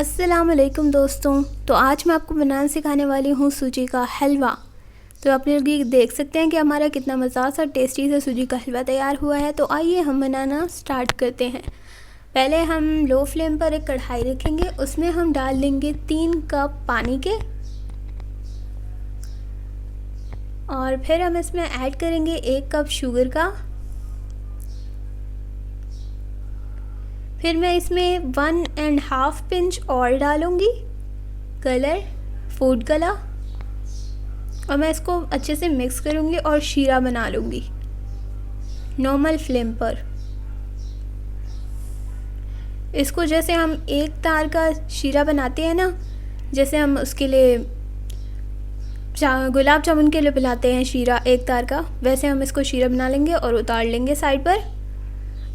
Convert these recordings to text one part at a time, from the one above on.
अस्सलामुअलैकुम दोस्तों। तो आज मैं आपको बनाना सिखाने वाली हूँ सूजी का हलवा। तो आप लोग ये देख सकते हैं कि हमारा कितना मज़ेदार सा टेस्टी सा सूजी का हलवा तैयार हुआ है। तो आइए हम बनाना स्टार्ट करते हैं। पहले हम लो फ्लेम पर एक कढ़ाई रखेंगे, उसमें हम डाल देंगे 3 कप पानी के, और फिर हम इसमें ऐड करेंगे 1 कप शुगर का। फिर मैं इसमें 1.5 पिंच और डालूँगी कलर, फूड कलर, और मैं इसको अच्छे से मिक्स करूँगी और शीरा बना लूँगी नॉर्मल फ्लेम पर। इसको जैसे हम एक तार का शीरा बनाते हैं ना, जैसे हम उसके लिए गुलाब जामुन के लिए बनाते हैं शीरा एक तार का, वैसे हम इसको शीरा बना लेंगे और उतार लेंगे साइड पर।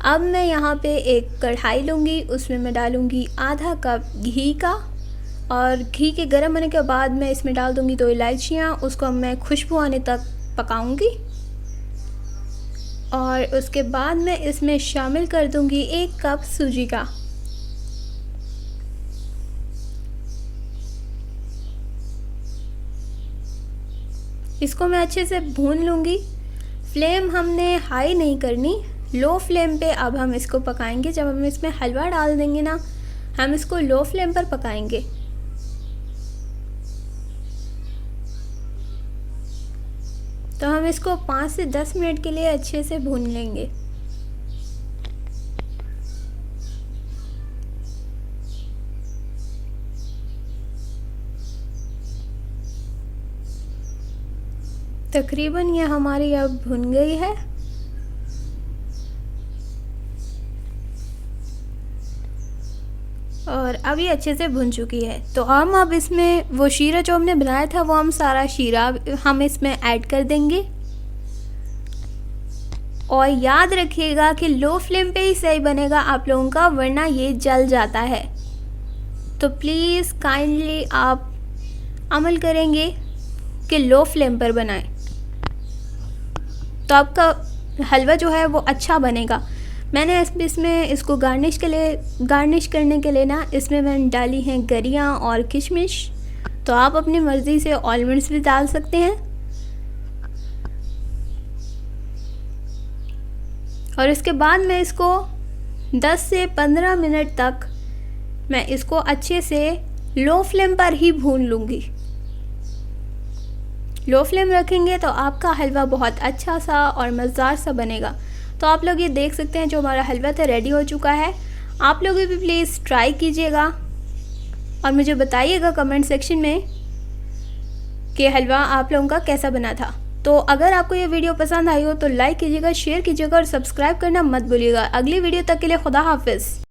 अब मैं यहाँ पे एक कढ़ाई लूँगी, उसमें मैं डालूँगी आधा कप घी का, और घी के गर्म होने के बाद मैं इसमें डाल दूँगी 2 इलायचियाँ। उसको मैं खुशबू आने तक पकाऊँगी, और उसके बाद मैं इसमें शामिल कर दूँगी 1 कप सूजी का। इसको मैं अच्छे से भून लूँगी। फ्लेम हमने हाई नहीं करनी, लो फ्लेम पे अब हम इसको पकाएंगे। जब हम इसमें हलवा डाल देंगे ना, हम इसको लो फ्लेम पर पकाएंगे। तो हम इसको 5 से 10 मिनट के लिए अच्छे से भून लेंगे। तकरीबन ये हमारी अब भुन गई है। और अब ये अच्छे से भुन चुकी है। तो हम अब इसमें वो शीरा जो हमने बनाया था, वो हम सारा शीरा हम इसमें ऐड कर देंगे। और याद रखिएगा कि लो फ्लेम पे ही सही बनेगा आप लोगों का, वरना ये जल जाता है। तो प्लीज़ काइंडली आप अमल करेंगे कि लो फ्लेम पर बनाएं, तो आपका हलवा जो है वो अच्छा बनेगा। मैंने इसमें इसको गार्निश करने के लिए ना, इसमें मैंने डाली हैं गरियाँ और किशमिश। तो आप अपनी मर्ज़ी से आलमंड्स भी डाल सकते हैं। और इसके बाद मैं इसको 10 से 15 मिनट तक मैं इसको अच्छे से लो फ्लेम पर ही भून लूँगी। लो फ्लेम रखेंगे तो आपका हलवा बहुत अच्छा सा और मज़ेदार सा बनेगा। तो आप लोग ये देख सकते हैं जो हमारा हलवा था रेडी हो चुका है। आप लोग भी प्लीज़ ट्राई कीजिएगा और मुझे बताइएगा कमेंट सेक्शन में कि हलवा आप लोगों का कैसा बना था। तो अगर आपको ये वीडियो पसंद आई हो तो लाइक कीजिएगा, शेयर कीजिएगा और सब्सक्राइब करना मत भूलिएगा। अगली वीडियो तक के लिए खुदा हाफिज़।